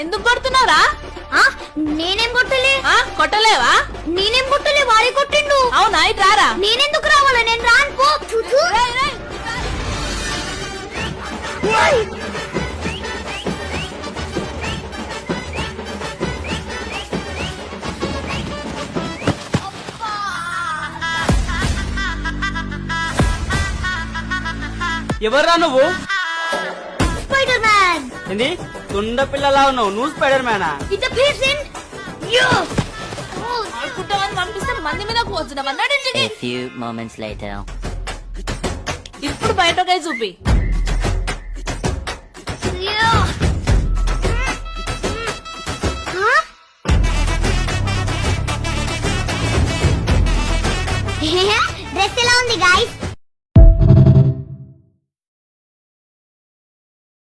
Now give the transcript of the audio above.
ఎందుకు కొడుతున్నారా? నేనేం కొట్టలే. కొట్టలేవా? నేనేం కొట్టలే, వాడే కొట్టిండు. అవునా, ఇటు రారా. నేనెందుకు రావాలా? నేను రాను పో. రేయ్, రేయ్. ఎవర్రా నువ్వు? Spider man. ఏంది తుండ పిల్లలా ఉన్నావు? నువ్వు స్పైడర్ మ్యానా? ఇట్లా పేషెంట్. యో. కుట్టమని పంపిస్తే మంది మీద కూర్చున్నాం అన్నాడు. A few moments later. ఇప్పుడు బయటకాయ చూపి.